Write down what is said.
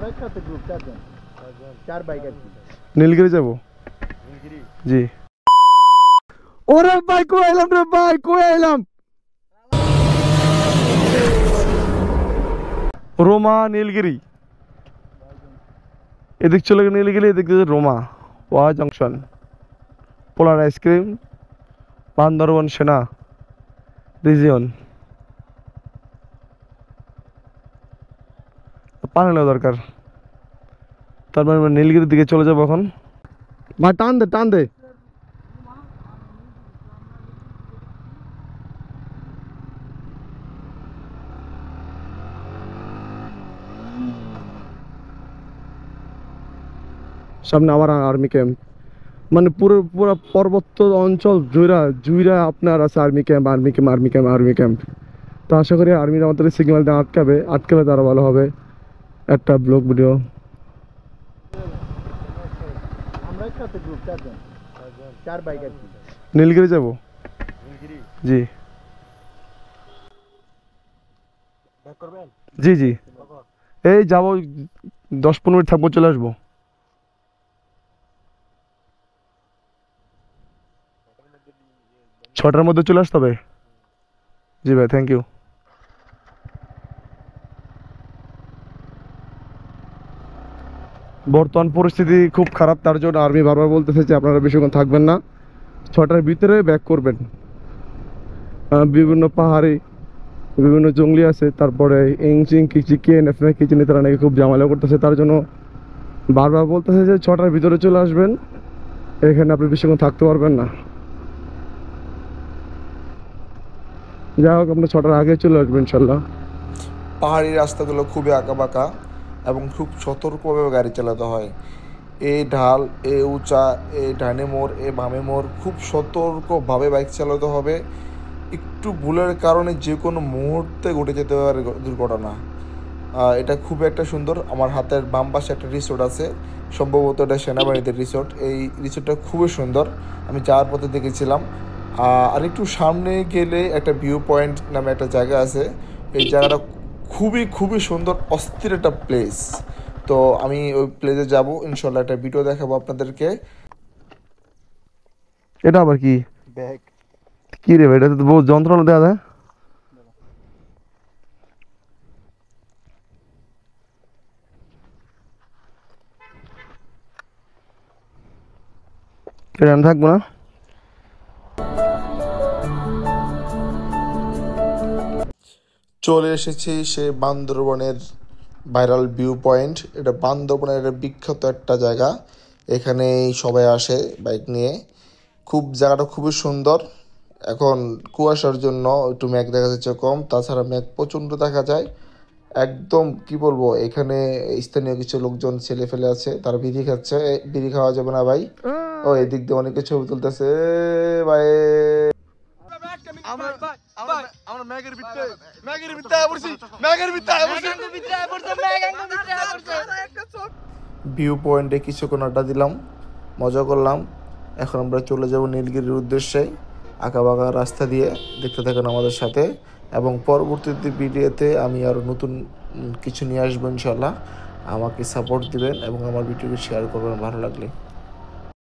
আমরা সাথে গ্রুপ চারজন, চার বাইক আর কি। নীলগিরি যাব জি। ওরে ভাই কই এলাম রে ভাই, কই এলাম? রোমা নীলগিরি, এদিক চলে গেলে নীলগিরি, এদিক দিয়ে রোমা ওয়া জংশন, পোলার আইসক্রিম, বান্দরবন সেনা রিজিয়ন। পানি নেওয়া দরকার, তারপর আমরা নীলগিরির দিকে চলে যাবো এখন। ভাই টান দে টান দে। সামনে আবার আর্মি ক্যাম্প, মানে পুরো পুরো পার্বত্য অঞ্চল জুইরা আপনার আছে army camp army camp army camp army camp. তো আশা করি আর্মির আমাদের সিগন্যাল দিয়ে আটকাবে তারা ভালো হবে একটা ব্লগ ভিডিও। আমরা সাথে গ্রুপ চারজন, চার বাইক আর কি। নীলগিরি যাব জি জি জি, এই যাবো 10-15 মিনিট থাকবো, চলে আসবো। ছটার মধ্যে চলে আসতে হবে জি ভাই, থ্যাংক ইউ। বর্তমান পরিস্থিতি খুব খারাপ, তার জন্য আর্মি বারবার বলতেছে যে আপনারা বেশিক্ষণ থাকবেন না, 6টার ভিতরে ব্যাক করবেন। বিভিন্ন পাহাড়ি বিভিন্ন জঙ্গলি আছে, তারপরে ইংচিং কিচিকেন আপনার কিচেনে তারা নাকি খুব ঝামেলা করতেছে, তার জন্য বারবার বলতেছে যে 6টার ভিতরে চলে আসবেন, এখানে আপনি বেশিক্ষণ থাকতে পারবেন না। যাই হোক আমরা 6টার আগে চলে আসবো ইনশাল্লাহ। পাহাড়ি রাস্তাগুলো খুবই আঁকাবাঁকা এবং খুব সতর্কভাবে গাড়ি চালাতে হয়। এই ঢাল, এ উঁচা, এ ডানে মোড়, এ বামে মোড়, খুব সতর্কভাবে বাইক চালাতে হবে। একটু ভুলের কারণে যে কোনো মুহূর্তে ঘটে যেতে পারে দুর্ঘটনা। এটা খুব একটা সুন্দর, আমার হাতের বাম পাশে একটা রিসোর্ট আছে, সম্ভবত এটা সেনাবাহিনীদের রিসোর্ট। এই রিসোর্টটা খুবই সুন্দর, আমি যাওয়ার পথে দেখেছিলাম। আর একটু সামনে গেলে একটা ভিউ পয়েন্ট নামে একটা জায়গা আছে, এই জায়গাটা খুবই খুবই সুন্দর, অস্থির একটা প্লেস। তো আমি ওই প্লেসে যাব, ইনশাল্লাহ একটা ভিডিও দেখাবো আপনাদেরকে। এটা আবার কি ব্যাগ কি রে ভাই, এটা তো বহু যন্ত্রণা দেওয়া যায়। এটা আমি থাকবো না। চলে এসেছি সে বান্দরবনের ভাইরাল ভিউ পয়েন্ট। এটা বান্দরবনের একটা বিখ্যাত একটা জায়গা, এখানেই সবাই আসে বাইক নিয়ে। জায়গাটা খুবই সুন্দর। এখন কুয়াশার জন্য একটু মেঘ দেখা যাচ্ছে কম, তাছাড়া মেঘ প্রচণ্ড দেখা যায়। একদম কি বলবো, এখানে স্থানীয় কিছু লোকজন ছেলে ফেলে আছে, তারা বিড়ি খাচ্ছে। বিড়ি খাওয়া যাবে না ভাই। ও এদিক দিয়ে অনেকে ছবি তুলতেছে ভাই। ভিউ পয়েন্টে কিছুক্ষণ আড্ডা দিলাম, মজা করলাম। এখন আমরা চলে যাব নীলগিরির উদ্দেশ্যে, আঁকাবাঁকা রাস্তা দিয়ে। দেখতে থাকেন আমাদের সাথে, এবং পরবর্তীতে ভিডিওতে আমি আরও নতুন কিছু নিয়ে আসবো ইনশাল্লাহ। আমাকে সাপোর্ট দিবেন এবং আমার ভিডিওকে শেয়ার করবেন ভালো লাগলে।